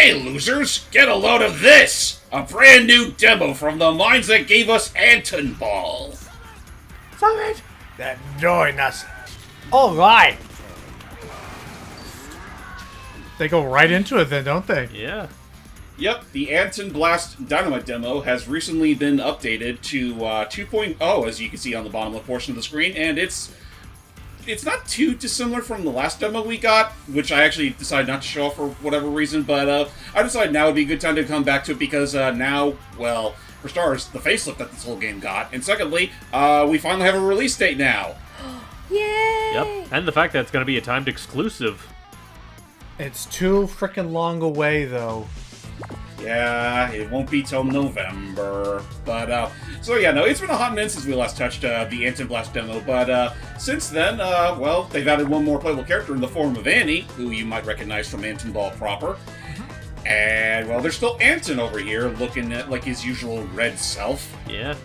Hey, losers, get a load of this! A brand new demo from the minds that gave us Antonblast. Sorry. They're join us. All right. They go right into it then, don't they? Yeah. Yep, the Antonblast Dynamite demo has recently been updated to 2.0, as you can see on the bottom left portion of the screen, and it's not too dissimilar from the last demo we got, which I actually decided not to show off for whatever reason, but I decided now would be a good time to come back to it because now, well, for starters, the facelift that this whole game got, and secondly, we finally have a release date now. Yay! Yep. And the fact that it's going to be a timed exclusive. It's too freaking long away, though. Yeah, it won't be till November. But, so yeah, no, it's been a hot minute since we last touched the Antonblast demo, but since then, well, they've added one more playable character in the form of Annie, who you might recognize from Anton Ball proper. And, well, there's still Anton over here, looking at, like, his usual red self. Yeah.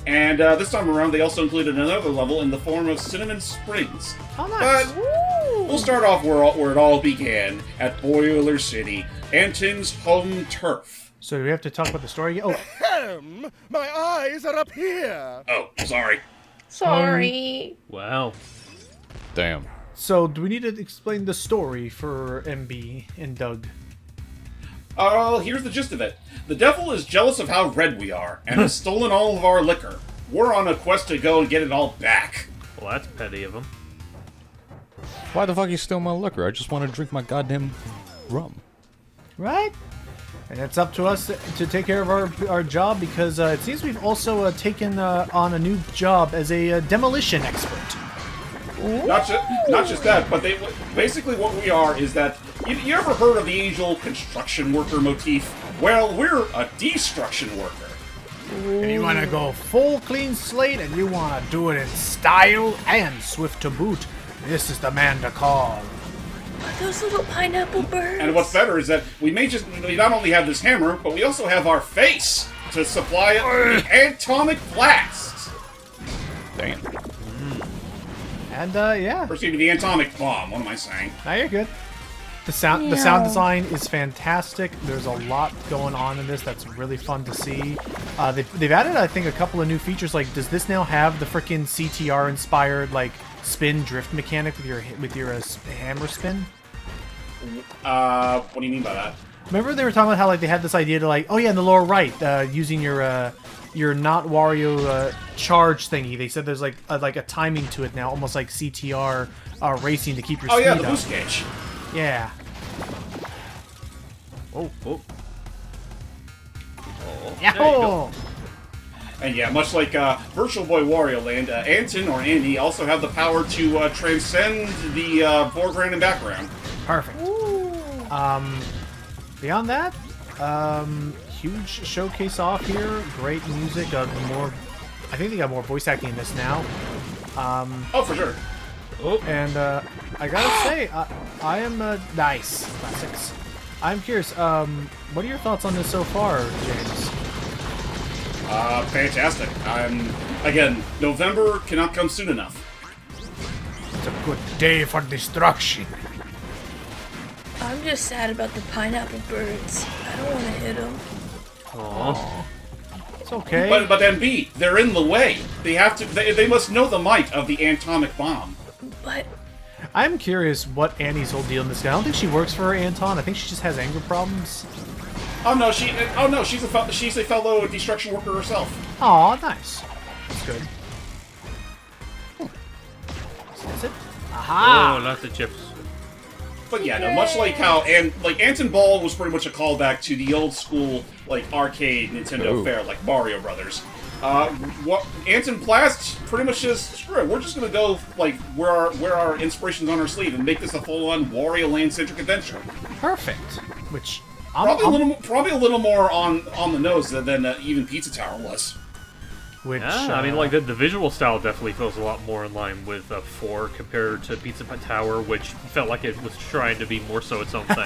And this time around, they also included another level in the form of Cinnamon Springs. Oh, nice. But we'll start off where it all began, at Boiler City, Anton's home turf. So do we have to talk about the story? Oh, My eyes are up here! Oh, sorry. Sorry. Wow. Damn. so do we need to explain the story for MB and Doug? Here's the gist of it. The devil is jealous of how red we are, and has stolen all of our liquor. We're on a quest to go and get it all back. Well, that's petty of him. Why the fuck you steal my liquor? I just want to drink my goddamn rum. Right? And it's up to us to take care of our job because it seems we've also taken on a new job as a demolition expert. Not just that, but basically what we are is that... You ever heard of the age-old construction worker motif? Well, we're a destruction worker. And you want to go full clean slate and you want to do it in style and swift to boot. This is the man to call. Are those little pineapple birds? And what's better is that we not only have this hammer, but we also have our face to supply it with the atomic blast. Damn. And yeah, Proceed to the atomic bomb. What am I saying? now you're good. The sound design is fantastic. There's a lot going on in this that's really fun to see. They've added, I think, a couple of new features. Like, does this now have the freaking CTR inspired like spin drift mechanic with your hammer spin? What do you mean by that? Remember they were talking about how like they had this idea to like, oh yeah, in the lower right, using your not Wario charge thingy. They said there's like a timing to it now, almost like CTR racing to keep your speed Oh yeah, the up. boost gauge. Yeah. Oh. Yahoo! And yeah, much like Virtual Boy Wario Land, Anton or Andy also have the power to transcend the foreground and background. Perfect. Beyond that, huge showcase off here. Great music. I think they got more voice acting in this now. Oh, for sure. And I gotta say, I am nice. Classics. I'm curious. What are your thoughts on this so far, James? Fantastic. Again, November cannot come soon enough. It's a good day for destruction. I'm just sad about the pineapple birds. I don't want to hit them. Aww. It's okay. But MB, they're in the way. They must know the might of the atomic bomb. But I'm curious what Annie's whole deal in this guy. I don't think she works for Anton. I think she just has anger problems. Oh no, she's a fellow destruction worker herself. Aw, nice. That's good. Is it? Aha! Oh, lots of chips. But yeah, no, much like how Anton Ball was pretty much a callback to the old school like arcade Nintendo fare, like Mario Brothers. What Antonblast pretty much just screw it. We're just gonna go like where our inspiration's on our sleeve and make this a full-on Wario Land centric adventure. Perfect. Which Probably a little more on the nose than even Pizza Tower was. Which Yeah, I mean, like the visual style definitely feels a lot more in line with 4 compared to Pizza Tower, which felt like it was trying to be more so its own thing.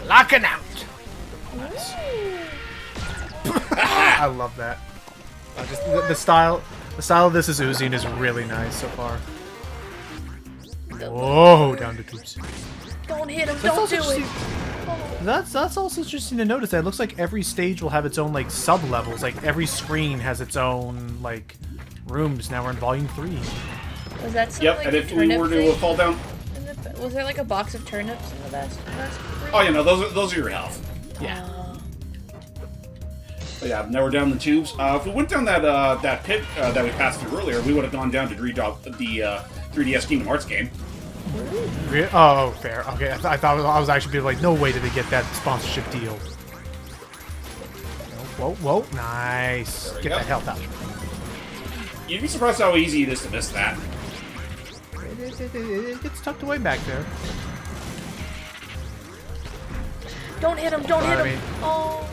clocking out. Nice. I love that. Just the style of this is oozing is really nice so far. Whoa, down to tubes. Don't hit him. That's Don't also do it. interesting- That's also interesting to notice. That it looks like every stage will have its own like sub levels. Like every screen has its own like rooms. Now we're in Volume 3. Was that some, Yep, like, and if we turnip were to thing? fall down... Was there like a box of turnips in the last room? Oh, yeah, no, those are your health. Yeah. But yeah, now we're down the tubes. If we went down that pit that we passed through earlier, we would have gone down to redrop the 3DS Kingdom Hearts game. Oh, fair. Okay, I thought I was actually being like, no way did they get that sponsorship deal. Whoa, whoa, nice. Get go. that health out. You'd be surprised how easy it is to miss that. It gets tucked away back there. Don't hit him. Don't hit I him. mean- Oh.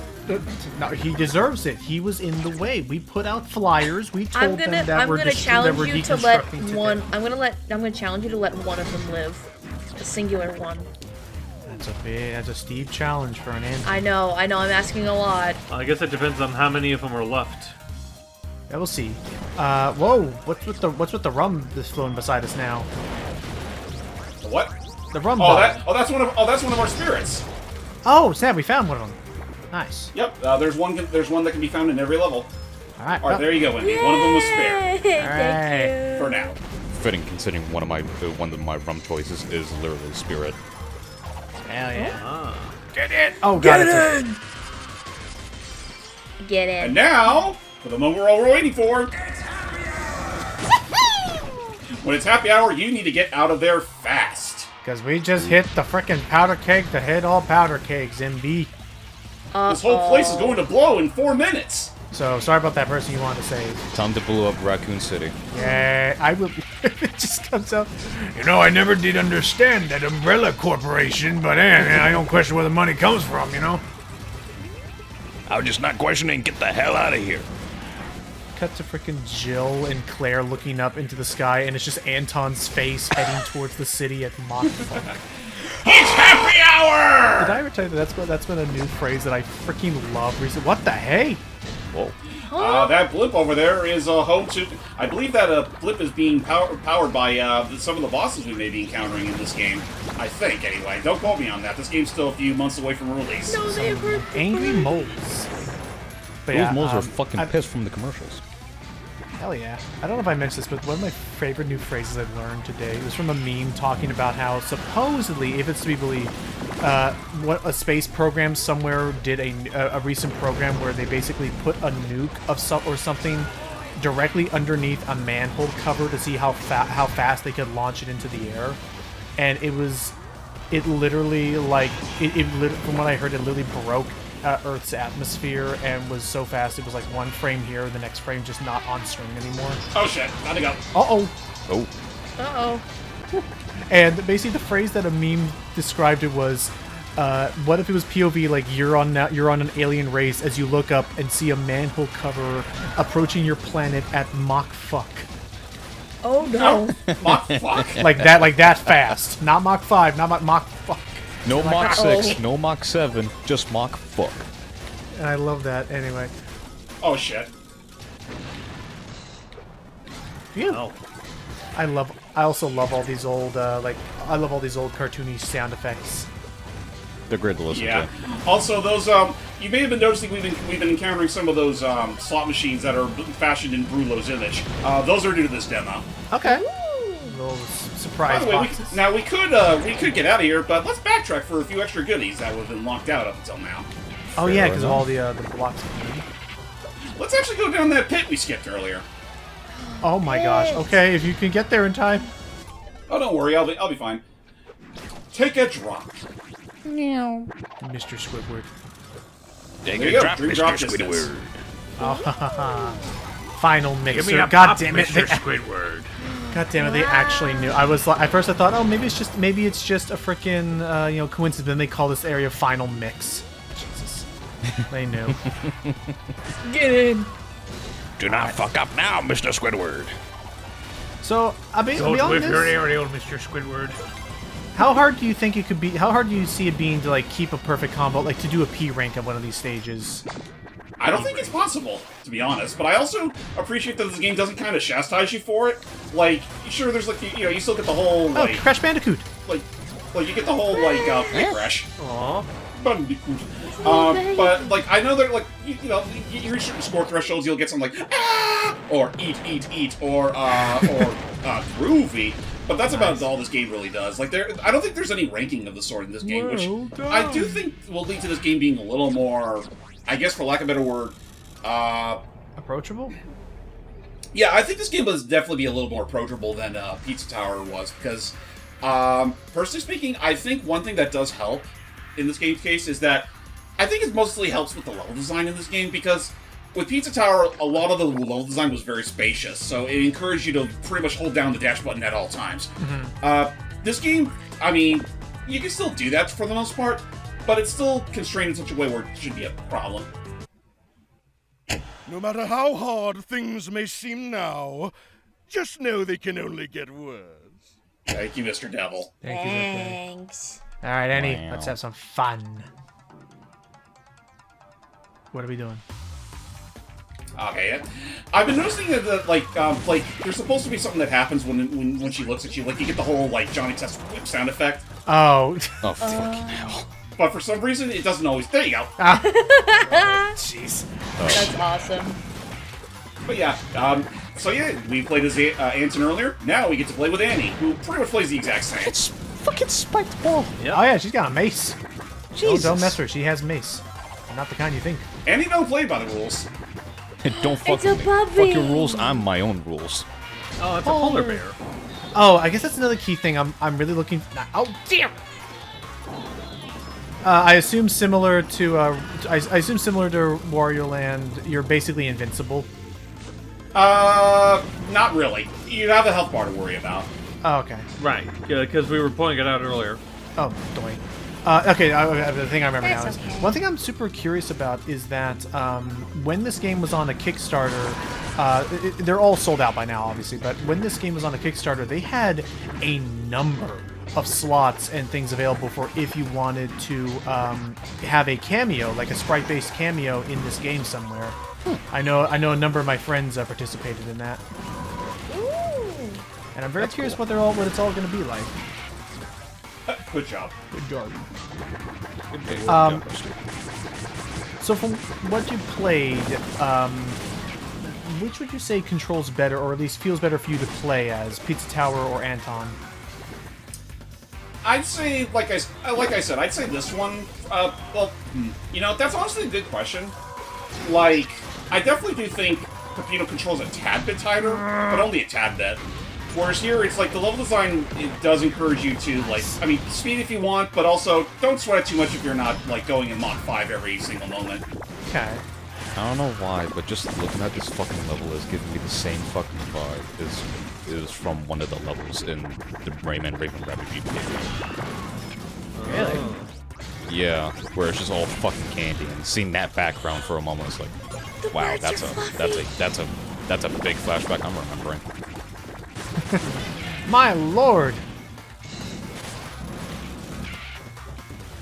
No, he deserves it. He was in the way. We put out flyers. We I'm told gonna them that I'm we're gonna challenge you to let deconstructing one. today. I'm gonna challenge you to let one of them live. A singular one. That's a steep challenge for an android. I know. I'm asking a lot. I guess it depends on how many of them are left. Yeah, we'll see. Whoa! What's with the rum that's flowing beside us now? The what? The rum Oh, bottle. that's one of our spirits. Oh, Sam, we found one of them. Nice. Yep, there's one that can be found in every level. All right. All right, there you go, Wendy. One of them was spare Thank you. for now. Fitting, considering one of my rum choices is literally spirit. Hell yeah. Ah. Get in. Oh god, it's Get And in. now, for the moment we're all waiting for. When it's happy hour, you need to get out of there fast. because we just hit the frickin' powder keg to hit all powder kegs, MB. This whole place is going to blow in 4 minutes. So sorry about that person you wanted to save. Time to blow up Raccoon City. Yeah, I will. It just comes out. You know, I never did understand that umbrella corporation, but I don't question where the money comes from, you know? I was just not questioning, get the hell out of here. Cut to frickin' Jill and Claire looking up into the sky, and it's just Anton's face heading towards the city at Mach. It's happy hour! Did I ever tell you that's been a new phrase that I freaking love recently? What the hey? Whoa. That blip over there is home to... I believe that blip is being powered by some of the bosses we may be encountering in this game. I think, anyway. Don't quote me on that. This game's still a few months away from release. No, they were Angry moles. But Those moles are fucking I've- pissed from the commercials. Hell yeah. I don't know if I mentioned this, but one of my favorite new phrases I've learned today was from a meme talking about how supposedly, if it's to be believed, what a space program somewhere did a recent program where they basically put a nuke of something directly underneath a manhole cover to see how fast they could launch it into the air, and it literally from what I heard, it literally broke Earth's atmosphere and was so fast it was like one frame here, the next frame just not on screen anymore. Oh shit, gotta go. Uh-oh. Oh. Uh-oh. And basically the phrase that a meme described it was, what if it was POV, like you're on an alien race as you look up and see a manhole cover approaching your planet at Mach fuck. Oh no. Mach fuck. like that fast. Not Mach 5, not Mach fuck. No Mach uh-oh. 6, no Mach 7, just Mach fuck. And I love that anyway. Oh shit. Phew. Oh. I also love all these old I love all these old cartoony sound effects. They're great to listen Yeah. to. Also, those you may have been noticing we've been encountering some of those slot machines that are fashioned in Brulo's image. Those are new to this demo. Okay. Little By surprise the way, boxes. we could get out of here, but let's backtrack for a few extra goodies that would have been locked out up until now. Oh yeah, Fair because of all the blocks. Let's actually go down that pit we skipped earlier. Oh my gosh. Okay, if you can get there in time. Oh, don't worry, I'll be fine. Take a drop. Mr. Squidward. Take There you go, dream drop distance. Oh, final mixer. Give me a God pop, damn it! Mr. Squidward. God damn it! They actually knew. I was like, at first I thought, oh, maybe it's just a freaking coincidence. Then they call this area final mix. Jesus, they knew. Get in. Do not fuck up now, Mr. Squidward. So I'll be Don't honest. whip your aerial, Mr. Squidward. How hard do you think it could be? How hard do you see it being to like keep a perfect combo, like to do a P rank of one of these stages? I don't think it's possible, to be honest, but I also appreciate that this game doesn't kind of chastise you for it. Like, sure, there's like, you still get the whole, Oh, like, Crash Bandicoot. like Like, you get the whole, like, quick rush. Aw. But, like, I know that, like, you know, you reach certain score thresholds, you'll get something like, ah! Or eat, or groovy. But that's about all this game really does. Like, I don't think there's any ranking of the sort in this game, which I do think will lead to this game being a little more, I guess, for lack of a better word, approachable? Yeah, I think this game was definitely be a little more approachable than Pizza Tower was, because, personally speaking, I think one thing that does help in this game's case is that I think it mostly helps with the level design in this game, because with Pizza Tower, a lot of the level design was very spacious, so it encouraged you to pretty much hold down the dash button at all times. This game, I mean, you can still do that for the most part, but it's still constrained in such a way where it should be a problem. No matter how hard things may seem now, just know they can only get worse. Thank you, Mr. Devil. Thank you, Victor. Thanks. All right, Annie, Wow. let's have some fun. What are we doing? Okay, yeah. I've been noticing that, like, there's supposed to be something that happens when she looks at you. Like, you get the whole, like, Johnny Test whip sound effect. Oh. Oh, fucking hell. But for some reason, it doesn't always. There you go. Jeez. That's awesome. But yeah, so yeah, we played as Anton earlier. Now we get to play with Annie, who pretty much plays the exact same. It's fucking spiked ball. Oh yeah, she's got a mace. Jesus. Don't mess with her. She has mace. Not the kind you think. Annie don't play by the rules. Don't fuck It's a with me. Fuck puppy. your rules, I'm my own rules. Oh, it's a polar bear. Oh, I guess that's another key thing. I'm really looking. Oh dear. I assume similar to I assume similar to Wario Land, you're basically invincible. Not really. You have a health bar to worry about. Oh, okay. Right, because we were pointing it out earlier. Oh, doink. Okay, the thing I remember now That's is okay. one thing I'm super curious about is that when this game was on a Kickstarter, they're all sold out by now, obviously. But when this game was on a Kickstarter, they had a number of slots and things available for if you wanted to have a cameo, like a sprite-based cameo in this game somewhere. I know a number of my friends participated in that, Ooh. and I'm very curious what it's all going to be like. Good job. Good job. Um, So from what you played, which would you say controls better, or at least feels better for you to play as, Pizza Tower or Anton? I'd say, like I said, I'd say this one. Well, you know, that's honestly a good question. Like, I definitely do think Peppino controls a tad bit tighter, but only a tad bit. Whereas here, it's like the level design, it does encourage you to, like, I mean, speed if you want, but also don't sweat it too much if you're not, like, going in Mach 5 every single moment. Okay. I don't know why, but just looking at this fucking level is giving me the same fucking vibe as from one of the levels in the Rayman Raven Rabbit GTA. Really? Yeah, where it's just all fucking candy, and seeing that background for a moment is like, The wow, birds that's are a fluffy. that's a big flashback I'm remembering. My lord!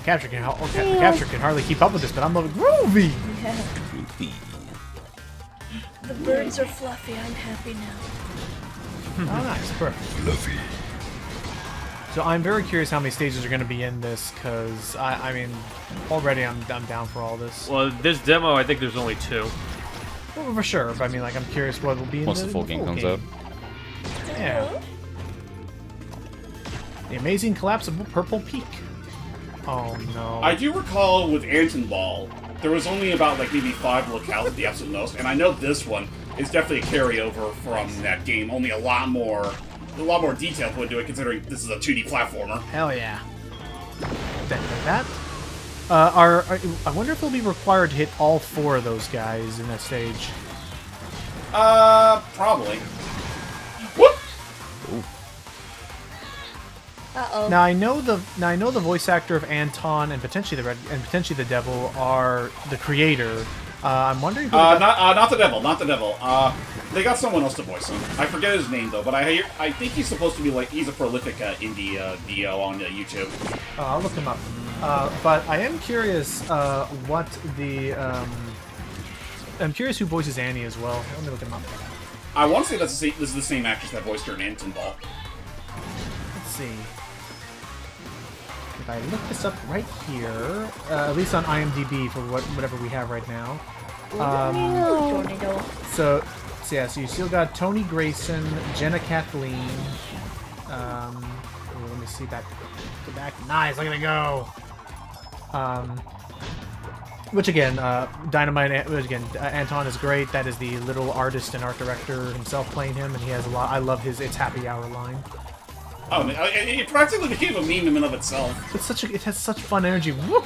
Capture can hardly keep up with this, but I'm loving groovy. The birds are fluffy. I'm happy now. Oh, nice, perfect. Fluffy. So I'm very curious how many stages are going to be in this, because I mean, already I'm down for all this. Well, this demo, I think there's only 2. Well, for sure, but I mean, like, I'm curious what will be in Once the full game comes out. Yeah. The amazing collapsible purple peak. Oh no. I do recall with Anton Ball, there was only about, like, maybe 5 locales at the absolute most, and I know this one is definitely a carryover from that game, only a lot more detail put into it, considering this is a 2D platformer. Hell yeah. That. I wonder if it'll be required to hit all 4 of those guys in that stage. Probably. Whoop! Uh-oh. Now I know the voice actor of Anton and potentially the Devil are the creator. I'm wondering who. Not the devil. They got someone else to voice him. I forget his name though, but I think he's supposed to be like he's a prolific indie DO on YouTube. I'll look him up. But I am curious what the. I'm curious who voices Annie as well. Let me look him up. I want to say this is the same actress that voiced her in Anton Ball. Let's see. if I look this up right here, at least on IMDb for whatever we have right now. Tornado. So yeah, so you still got Tony Grayson, Jenna Kathleen. Let me see that. Go back. Nice. Look at it go. Which again, Dynamite. Again, Anton is great. That is the little artist and art director himself playing him, and he has a lot. I love his "It's Happy Hour" line. Oh, man, it practically became a meme in and of itself. It has such fun energy. Whoop!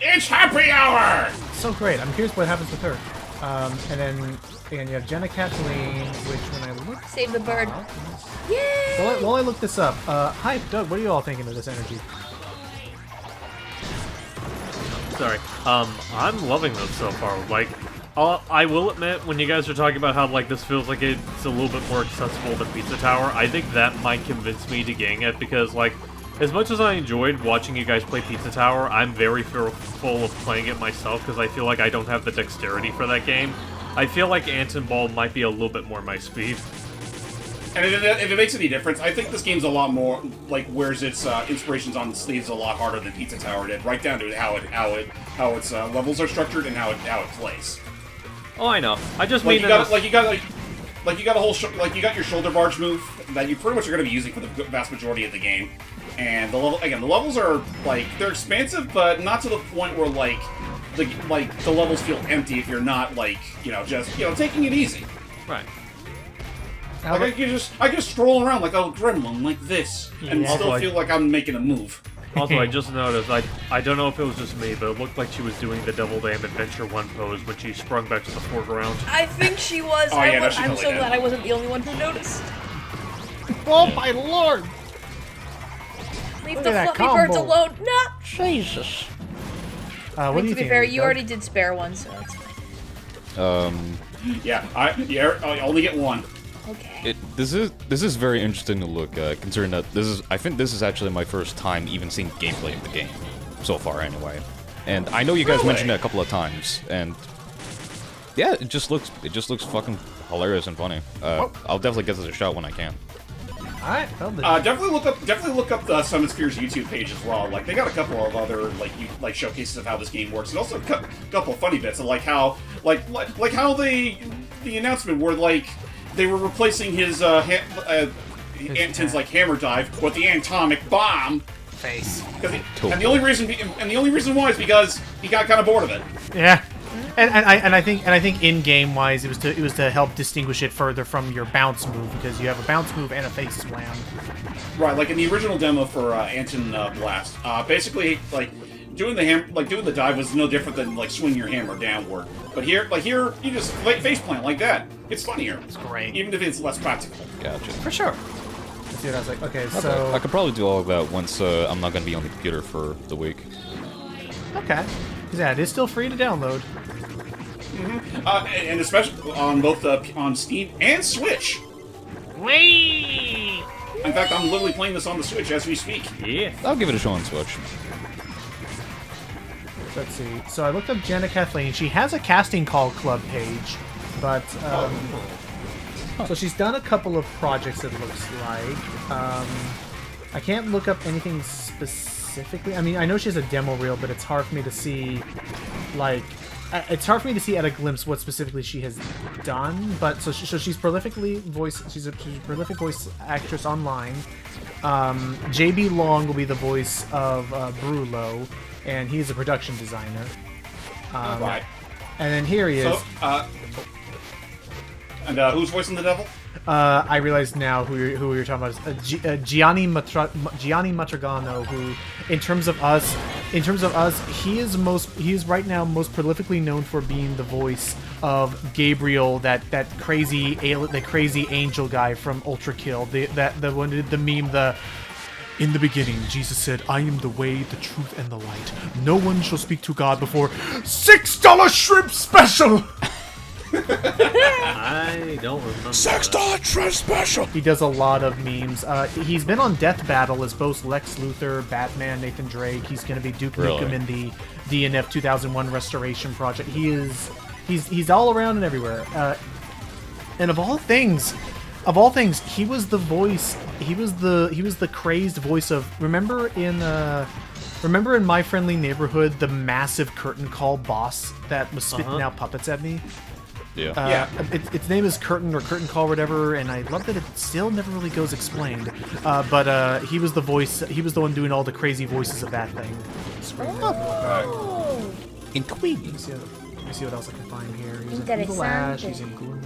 It's happy hour! So great. I'm curious what happens with her. And then again, you have Jenna Kathleen, which when I look. Save the bird. up- Yay! While I look this up, hi Doug. What are you all thinking of this energy? Sorry. I'm loving this so far. Like, I will admit, when you guys are talking about how like this feels like it's a little bit more accessible than Pizza Tower, I think that might convince me to getting it because like, as much as I enjoyed watching you guys play Pizza Tower, I'm very fearful of playing it myself because I feel like I don't have the dexterity for that game. I feel like Antonball might be a little bit more my speed. And if it makes any difference, I think this game's a lot more like wears its inspirations on the sleeves a lot harder than Pizza Tower did, right down to how its levels are structured and how it plays. Oh, I know. I just Like mean you got a whole you got your shoulder barge move that you pretty much are going to be using for the vast majority of the game. And the levels are like they're expansive, but not to the point where like the levels feel empty if you're not like just taking it easy. right. Like I can just stroll around like a gremlin like this and still feel like I'm making a move. Also, I just noticed, I don't know if it was just me, but it looked like she was doing the Devil Dam Adventure 1 pose when she sprung back to the foreground. I think she was. Oh, yeah, no, she I'm totally so did. glad I wasn't the only one who noticed. Oh my lord! Leave Look the at that fluffy birds combo. alone. No. Jesus. What I do mean, you to be think? fair, you Doug? already did spare one, so it's fine. Yeah, I only get one. Okay. This is very interesting to look at, considering that I think this is actually my first time even seeing gameplay of the game, so far anyway. And I know you guys mentioned it a couple of times, and yeah, it just looks fucking hilarious and funny. I'll definitely give this a shot when I can. Alright, well, Definitely look up the Summon Sphere's YouTube page as well. Like they got a couple of other like showcases of how this game works, and also a couple of funny bits of like how how the announcement where like they were replacing his Anton's like hammer dive with the atomic bomb face. And the only reason why is because he got kind of bored of it. Yeah. And I think in game wise it was to help distinguish it further from your bounce move because you have a bounce move and a face slam. Right, like in the original demo for Antonblast, basically like doing the dive was no different than like swinging your hammer downward. But here you just face plant like that. It's funnier. It's great. Even if it's less practical. Gotcha. For sure. Let's see what I was like. Okay, so I could probably do all of that once I'm not gonna be on the computer for the week. okay. Yeah, it is still free to download. And especially on both on Steam and Switch. Whee! In fact, I'm literally playing this on the Switch as we speak. Yeah. I'll give it a shot on Switch. Let's see. So I looked up Jenna Kathleen. She has a casting call club page, but so she's done a couple of projects. It looks like. I can't look up anything specifically. I mean, I know she has a demo reel, but it's hard for me to see, like, it's hard for me to see at a glimpse what specifically she has done. But so she's prolifically voice. She's a prolific voice actress online. JB Long will be the voice of Brulo, and he's a production designer. Right. And then here he is. So, who's voicing the devil? I realize now who you're talking about is Gianni Matragano, who, in terms of us, he is right now most prolifically known for being the voice of Gabriel, that crazy angel guy from Ultra Kill, the one who did the meme, in the beginning, Jesus said, "I am the way, the truth, and the light. No one shall speak to God before $6 shrimp special." I don't remember. $6 shrimp special. He does a lot of memes. He's been on Death Battle as both Lex Luthor, Batman, Nathan Drake. He's going to be Duke Nukem in the DNF 2001 restoration project. He's all around and everywhere. And of all things, Of all things, he was the voice. He was the crazed voice of. Remember in My Friendly Neighborhood, the massive curtain call boss that was spitting out puppets at me. Yeah. Its name is Curtain or Curtain Call, or whatever, and I love that it still never really goes explained. But he was the voice. He was the one doing all the crazy voices of that thing. Intriguing. Let me see what else I can find here. He's in Evil Ash. He's in Gloom.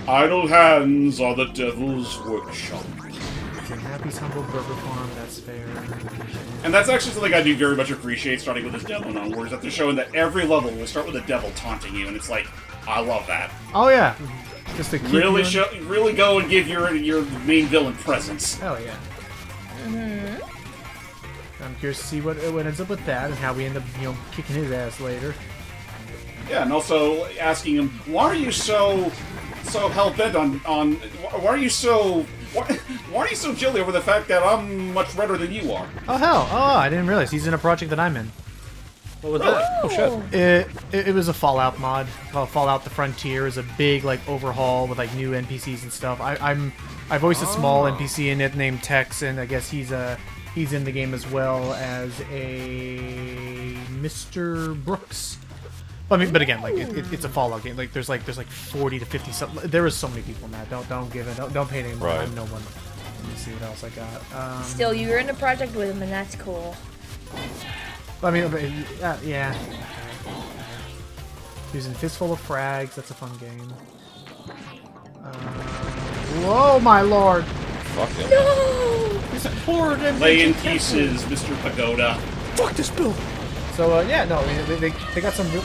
Idle hands are the devil's workshop. He's in Happy's Humble Burger Farm. That's fair. And that's actually something I do very much appreciate, starting with this demo onwards, that they're showing that every level will start with a devil taunting you, and it's like, I love that. Oh yeah. Just to keep Really go and give your main villain presence. Hell yeah. I'm curious to see what ends up with that and how we end up, kicking his ass later. Yeah, and also asking him, why are you so hell-bent on why are you so jelly over the fact that I'm much redder than you are? Oh hell! Oh, I didn't realize he's in a project that I'm in. What was that? Oh shit. It was a Fallout mod called Fallout: The Frontier. Is a big overhaul with new NPCs and stuff. I voiced a small NPC in it named Tex, and I guess he's in the game as well as a Mr. Brooks. But again, it's a Fallout game. There's 40 to 50 something. There is so many people in that. Don't give it. Don't pay any more. Right. I'm no one. Let me see what else I got. Still, you're in a project with him, and that's cool. Yeah. Using Fistful of Frags. That's a fun game. Whoa, my lord! Fuck yeah. No! This poor Lay in pieces, Mr. Pagoda. Fuck this building. So they got some real.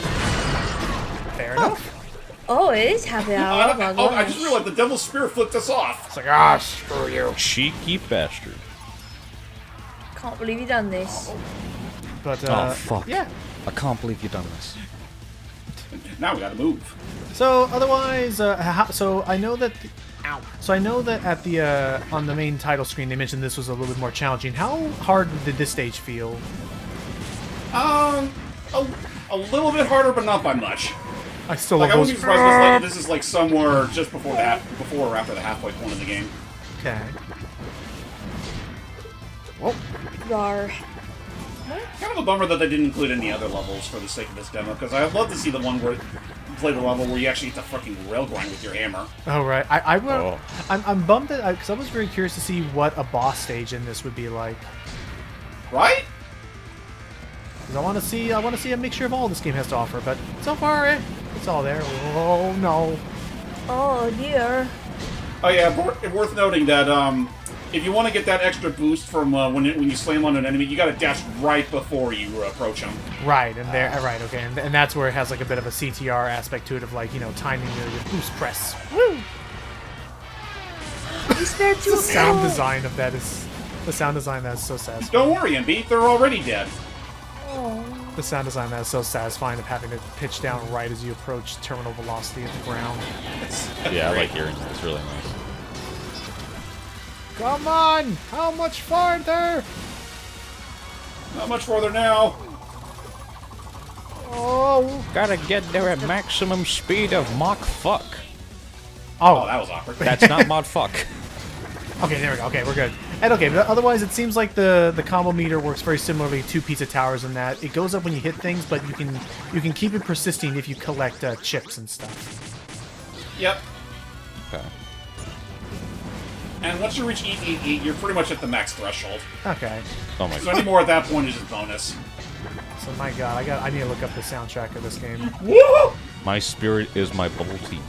Fair enough. Oh, it is happy hour. I just realized the devil's spirit flipped us off. It's screw you. Cheeky bastard. Can't believe you done this. But Oh fuck. yeah. I can't believe you done this. Now we gotta move. So otherwise, so I know that. So I know that at the on the main title screen they mentioned this was a little bit more challenging. How hard did this stage feel? A little bit harder, but not by much. I still I love wouldn't be those. surprised if this is somewhere just before or after the halfway point of the game. Okay. Rar. Kind of a bummer that they didn't include any other levels for the sake of this demo, because I'd love to see the one where play the level where you actually get to fucking rail grind with your hammer. Oh right. I'm bummed that because I was very curious to see what a boss stage in this would be like. Right? Because I want to see a mixture of all this game has to offer. But so far, it's all there. Oh no. Oh dear. Oh yeah, worth noting that if you want to get that extra boost from when you slam on an enemy, you gotta dash right before you approach them. Right, and right, okay, and that's where it has a bit of a CTR aspect to it of timing your boost press. Woo! You spared The sound design of that is so satisfying. Don't worry, MB, they're already dead. Oh. The sound design that is so satisfying of having to pitch down right as you approach terminal velocity of the ground. Yeah, I like hearing that. It's really nice. Come on! How much farther? Not much farther now. Oh! Gotta get there at maximum speed of Mach fuck. Oh, that was awkward. That's not mod fuck. Okay, there we go. Okay, we're good. And okay, but otherwise it seems like the combo meter works very similarly to Pizza Towers in that it goes up when you hit things, but you can keep it persisting if you collect chips and stuff. Yep. Okay. And once you reach eat, you're pretty much at the max threshold. Okay. Oh my So god. any more at that point is just bonus. So my god, I need to look up the soundtrack of this game. Woo! My spirit is my bubble tea.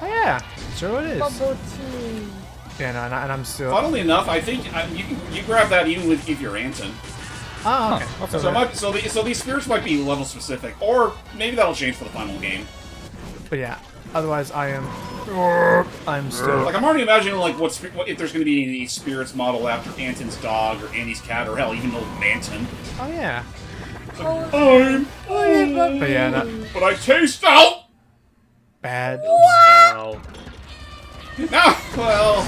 Oh yeah, sure it is. Bubble tea. Yeah, no, and I'm still. Funnily enough, I think you grab that even if you're Anton. Oh, okay. So these spirits might be level specific, or maybe that'll change for the final game. But yeah, otherwise I'm still. Like I'm already imagining what if there's going to be any spirits model after Anton's dog or Andy's cat or hell even old Manton. Oh yeah. But yeah, but I taste out. Bad. Wow. No, well,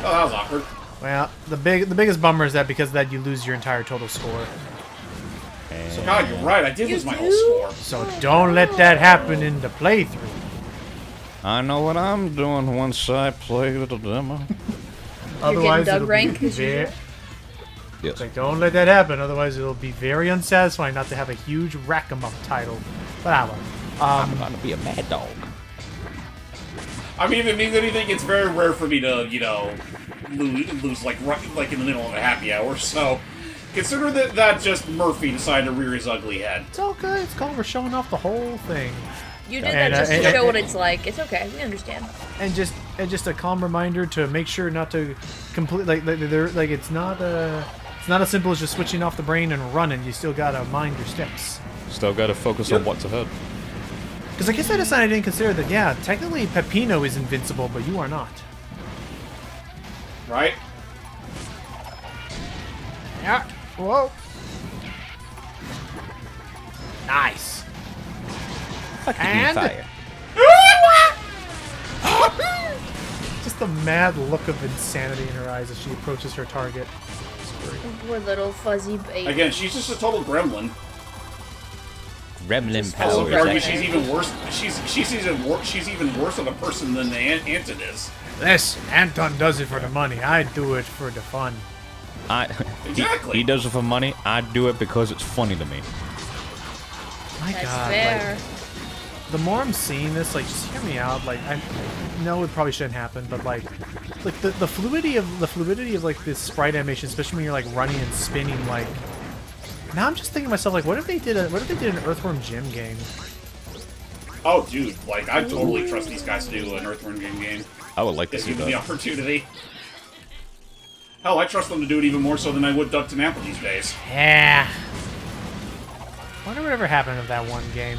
that was awkward. Well, the biggest bummer is that because of that you lose your entire total score. So God, you're right. I did lose my whole score. So don't let that happen in the playthrough. I know what I'm doing once I play the demo. Otherwise, Doug it'll rank be 'cause you're- Yes. like, don't let that happen. Otherwise, it'll be very unsatisfying not to have a huge rack-em-up title. But I will. I'm gonna be a mad dog. I mean, if it means anything, it's very rare for me to, you know, lose like in the middle of a happy hour. So consider that just Murphy decided to rear his ugly head. It's all good. It's called we're showing off the whole thing. You did And, that just to and- show and- what it's like. It's okay. We understand. And just a calm reminder to make sure not to complete like it's not as simple as just switching off the brain and running. You still gotta mind your steps. Still gotta focus on what's ahead. Because I guess I decided I didn't consider that. Yeah, technically Peppino is invincible, but you are not. Right? Yeah. Whoa. Nice. And just the mad look of insanity in her eyes as she approaches her target. Poor little fuzzy baby. Again, she's just a total gremlin. Gremlin I would power. argue she's even worse. She's even worse of a person than Anton is. Listen, Anton does it for the money. I do it for the fun. Exactly. He does it for money. I do it because it's funny to me. My That's God, fair. the more I'm seeing this, like, just hear me out. Like, I know it probably shouldn't happen, but like the fluidity of like this sprite animation, especially when you're like running and spinning. Like, now I'm just thinking to myself, like, what if they did an Earthworm Jim game? Oh, dude, like I totally trust these guys to do an Earthworm Jim game. I would like to Just see give them the that. opportunity. Hell, I trust them to do it even more so than I would Duck to Napple these days. Yeah. Wonder whatever happened of that one game,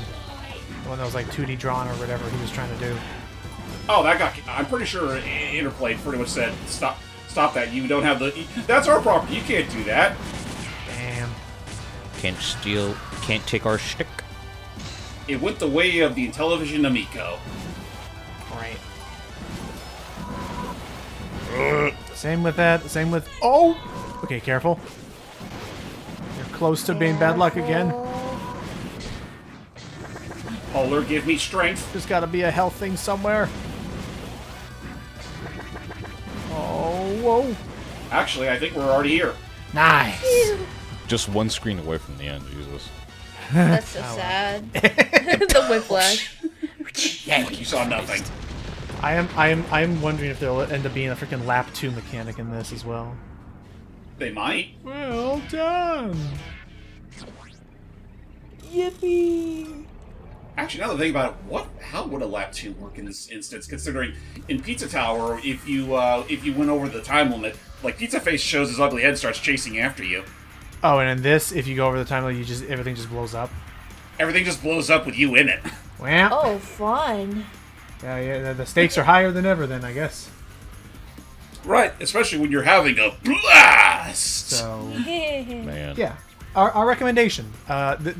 the one that was like 2D drawn or whatever he was trying to do. Oh, that got. I'm pretty sure Interplay pretty much said, "Stop that! You don't have the. That's our property. You can't do that." Damn. Can't take our shtick. It went the way of the Intellivision Amico. Right. Same with that. Same with. Oh! Okay, careful. You're close to being bad luck again. Polar, give me strength. There's gotta be a health thing somewhere. Oh, whoa. Actually, I think we're already here. Nice. Just one screen away from the end, Jesus. That's so sad. The whiplash. You saw nothing. I am wondering if there'll end up being a freaking lap 2 mechanic in this as well. They might. Well done. Yippee. Actually, now that I think about it, how would a lap 2 work in this instance? Considering in Pizza Tower, if you went over the time limit, like Pizza Face shows his ugly head and starts chasing after you. Oh, and in this, if you go over the time limit, everything just blows up. Everything just blows up with you in it. Well, Oh, fun. yeah, the stakes are higher than ever then, I guess. Right, especially when you're having a blast. So, Man. yeah. Our recommendation, keep an eye on this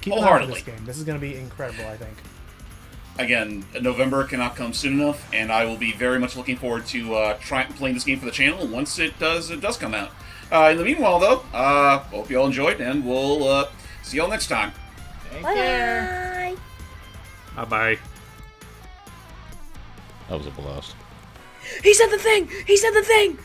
Wholeheartedly. game. This is going to be incredible, I think. Again, November cannot come soon enough, and I will be very much looking forward to playing this game for the channel once it does come out. In the meanwhile, though, hope you all enjoyed, and we'll see you all next time. Bye. Bye-bye. That was a blast. He said the thing! He said the thing!